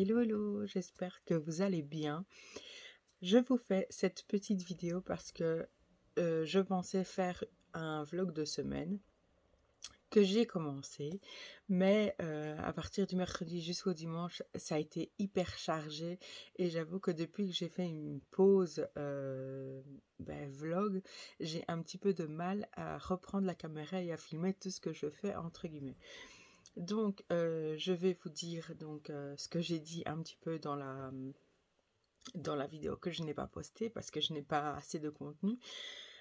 Hello, hello, j'espère que vous allez bien. Je vous fais cette petite vidéo parce que je pensais faire un vlog de semaine que j'ai commencé, mais à partir du mercredi jusqu'au dimanche, ça a été hyper chargé et j'avoue que depuis que j'ai fait une pause vlog, j'ai un petit peu de mal à reprendre la caméra et à filmer tout ce que je fais entre guillemets. Donc, je vais vous dire ce que j'ai dit un petit peu dans la vidéo que je n'ai pas postée parce que je n'ai pas assez de contenu.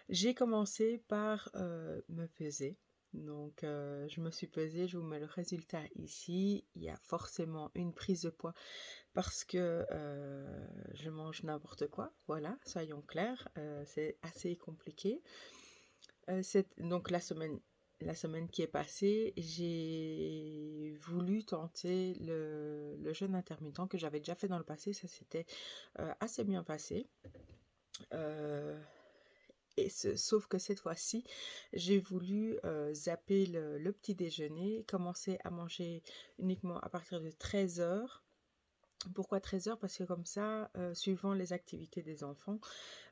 J'ai commencé par me peser. Donc, je me suis pesée, je vous mets le résultat ici. Il y a forcément une prise de poids parce que je mange n'importe quoi. Voilà, soyons clairs, c'est assez compliqué. Donc la semaine qui est passée, j'ai voulu tenter le jeûne intermittent que j'avais déjà fait dans le passé. Ça s'était assez bien passé. Euh, Sauf que cette fois-ci, j'ai voulu zapper le petit déjeuner, commencer à manger uniquement à partir de 13 heures. Pourquoi 13 heures? Parce que comme ça, suivant les activités des enfants,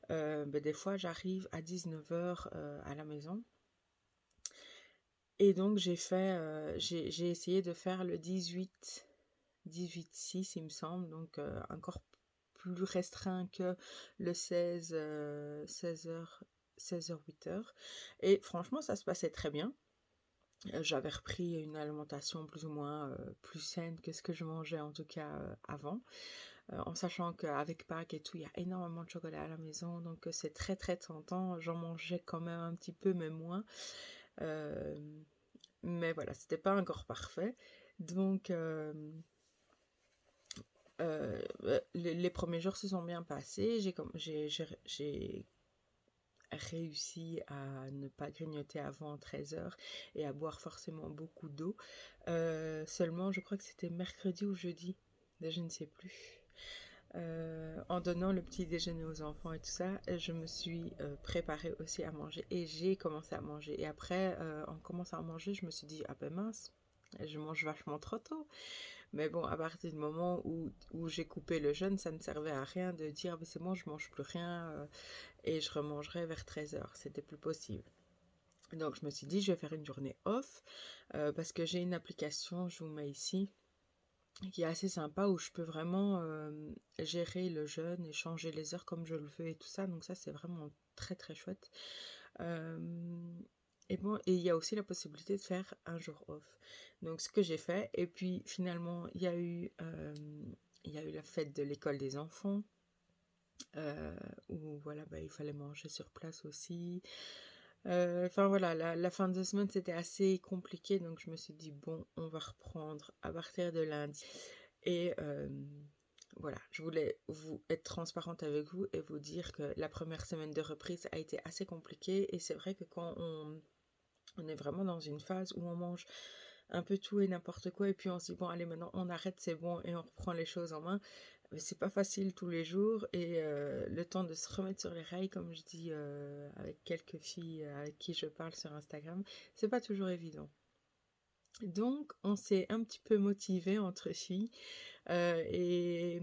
des fois j'arrive à 19 heures à la maison. Et donc j'ai essayé de faire le 18-6 il me semble, donc encore plus restreint que le 16h, 8h. Et franchement, ça se passait très bien. J'avais repris une alimentation plus ou moins plus saine que ce que je mangeais en tout cas avant, en sachant qu'avec Pâques et tout, il y a énormément de chocolat à la maison, donc c'est très très tentant. J'en mangeais quand même un petit peu, mais moins. Euh, mais voilà, c'était pas encore parfait. Donc, les premiers jours se sont bien passés. J'ai réussi à ne pas grignoter avant 13 heures et à boire forcément beaucoup d'eau. Seulement, je crois que c'était mercredi ou jeudi, je ne sais plus. En donnant le petit déjeuner aux enfants et tout ça, je me suis préparée aussi à manger et j'ai commencé à manger. Et après, en commençant à manger, je me suis dit, ah ben mince, je mange vachement trop tôt. Mais bon, à partir du moment où j'ai coupé le jeûne, ça ne servait à rien de dire, ah ben c'est bon, je mange plus rien et je remangerai vers 13 heures. C'était plus possible. Donc je me suis dit, je vais faire une journée off parce que j'ai une application, je vous mets ici, qui est assez sympa où je peux vraiment gérer le jeûne et changer les heures comme je le veux et tout ça. Donc ça, c'est vraiment très très chouette. Euh, et bon, et il y a aussi la possibilité de faire un jour off. Donc ce que j'ai fait, et puis finalement, il y a eu la fête de l'école des enfants. Où voilà, il fallait manger sur place aussi. Enfin voilà, la fin de semaine c'était assez compliqué, donc je me suis dit bon, on va reprendre à partir de lundi. Et voilà, je voulais vous être transparente avec vous et vous dire que la première semaine de reprise a été assez compliquée. Et c'est vrai que quand on est vraiment dans une phase où on mange un peu tout et n'importe quoi, et puis on se dit bon allez maintenant on arrête, c'est bon, et on reprend les choses en main, mais c'est pas facile tous les jours, et le temps de se remettre sur les rails, comme je dis avec quelques filles avec qui je parle sur Instagram, c'est pas toujours évident. Donc on s'est un petit peu motivé entre filles, euh, et,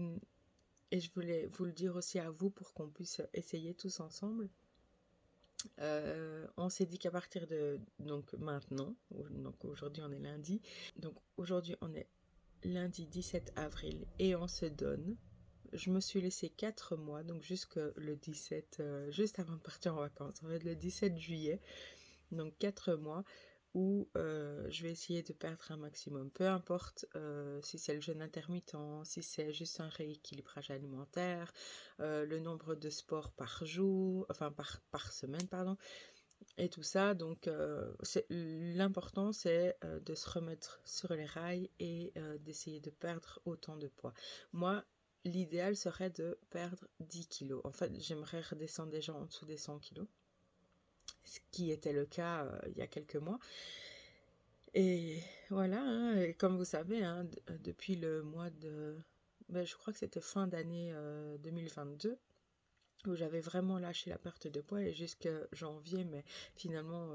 et je voulais vous le dire aussi à vous pour qu'on puisse essayer tous ensemble. On s'est dit qu'à partir de donc maintenant, donc aujourd'hui on est lundi, donc aujourd'hui on est lundi 17 avril et on se donne. Je me suis laissé 4 mois, donc jusque le 17, juste avant de partir en vacances, ça va être le 17 juillet, donc 4 mois où je vais essayer de perdre un maximum. Peu importe si c'est le jeûne intermittent, si c'est juste un rééquilibrage alimentaire, le nombre de sports par jour, enfin par semaine, pardon, et tout ça. Donc l'important c'est de se remettre sur les rails et d'essayer de perdre autant de poids. Moi, l'idéal serait de perdre 10 kilos. En fait, j'aimerais redescendre déjà en dessous des 100 kilos, ce qui était le cas il y a quelques mois. Et voilà, hein, et comme vous savez, hein, depuis le mois de... je crois que c'était fin d'année 2022, où j'avais vraiment lâché la perte de poids, et jusqu'à janvier, mais finalement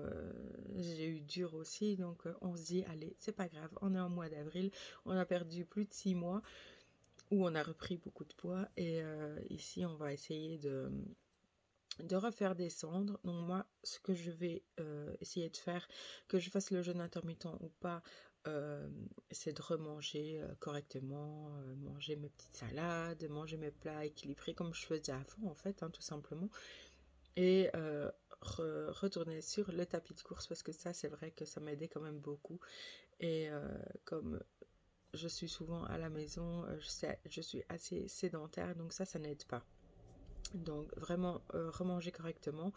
j'ai eu dur aussi, donc on se dit allez, c'est pas grave, on est en mois d'avril, on a perdu plus de 6 mois, où on a repris beaucoup de poids. Et ici, on va essayer de refaire descendre. Donc moi, ce que je vais essayer de faire, que je fasse le jeûne intermittent ou pas, c'est de remanger correctement, manger mes petites salades, manger mes plats équilibrés comme je faisais avant en fait, hein, tout simplement. Et retourner sur le tapis de course parce que ça, c'est vrai que ça m'aidait quand même beaucoup. Et comme je suis souvent à la maison, je suis assez sédentaire, donc ça n'aide pas. Donc vraiment remanger correctement,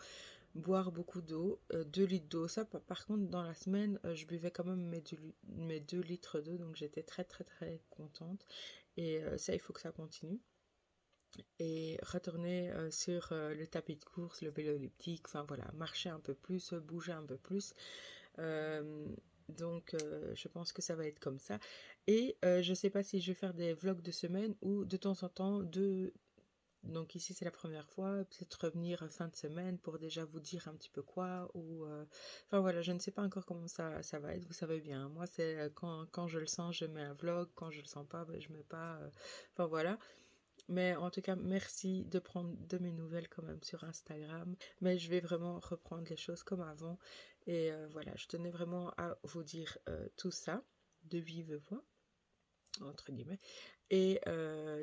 boire beaucoup d'eau, 2 litres d'eau. Ça par contre dans la semaine, je buvais quand même mes 2 litres d'eau, donc j'étais très très très contente. Et ça, il faut que ça continue. Et retourner sur le tapis de course, le vélo elliptique, enfin voilà, marcher un peu plus, bouger un peu plus. Euh, donc je pense que ça va être comme ça. Et je sais pas si je vais faire des vlogs de semaine ou de temps en temps donc ici c'est la première fois, peut-être revenir fin de semaine pour déjà vous dire un petit peu quoi, ou enfin voilà, je ne sais pas encore comment ça va être, vous savez bien, moi c'est quand je le sens je mets un vlog, quand je le sens pas ben, je mets pas, enfin voilà. Mais en tout cas merci de prendre de mes nouvelles quand même sur Instagram, mais je vais vraiment reprendre les choses comme avant. Et voilà, je tenais vraiment à vous dire tout ça de vive voix entre guillemets. Et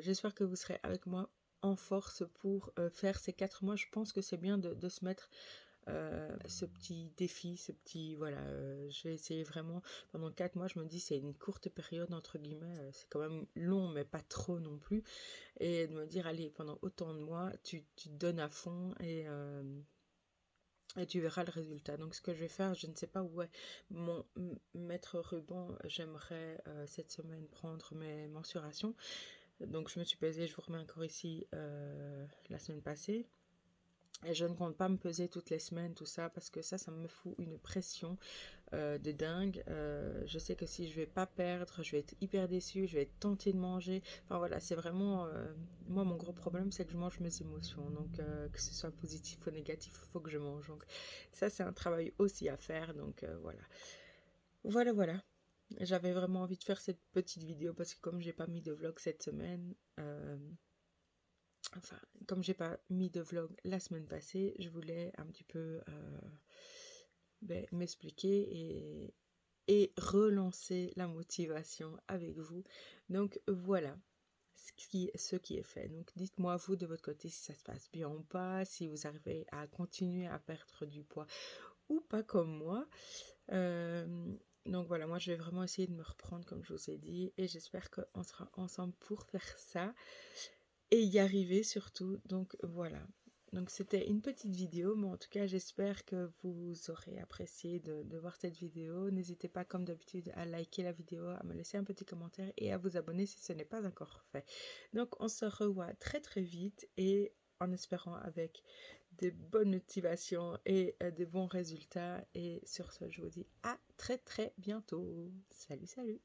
j'espère que vous serez avec moi en force pour faire ces 4 mois. Je pense que c'est bien de se mettre ce petit défi, ce petit, voilà, je vais essayer vraiment pendant 4 mois. Je me dis c'est une courte période entre guillemets, c'est quand même long mais pas trop non plus. Et de me dire allez, pendant autant de mois, tu te donnes à fond et tu verras le résultat. Donc ce que je vais faire, je ne sais pas où est mon maître ruban. J'aimerais cette semaine prendre mes mensurations. Donc je me suis pesée, je vous remets encore ici la semaine passée. Et je ne compte pas me peser toutes les semaines, tout ça, parce que ça me fout une pression de dingue. Je sais que si je vais pas perdre, je vais être hyper déçue, je vais être tentée de manger. Enfin voilà, c'est vraiment... moi, mon gros problème, c'est que je mange mes émotions. Donc que ce soit positif ou négatif, il faut que je mange. Donc ça, c'est un travail aussi à faire. Donc voilà. Voilà, voilà. J'avais vraiment envie de faire cette petite vidéo parce que comme j'ai pas mis de vlog cette semaine... Enfin, comme j'ai pas mis de vlog la semaine passée, je voulais un petit peu m'expliquer et relancer la motivation avec vous. Donc voilà ce qui est fait. Donc dites-moi vous de votre côté si ça se passe bien ou pas, si vous arrivez à continuer à perdre du poids ou pas comme moi. Donc voilà, moi je vais vraiment essayer de me reprendre comme je vous ai dit et j'espère qu'on sera ensemble pour faire ça et y arriver surtout. Donc voilà. Donc c'était une petite vidéo, mais en tout cas j'espère que vous aurez apprécié de voir cette vidéo. N'hésitez pas comme d'habitude à liker la vidéo, à me laisser un petit commentaire et à vous abonner si ce n'est pas encore fait. Donc on se revoit très très vite et en espérant avec des bonnes motivations et des bons résultats. Et sur ce, je vous dis à très très bientôt. Salut salut!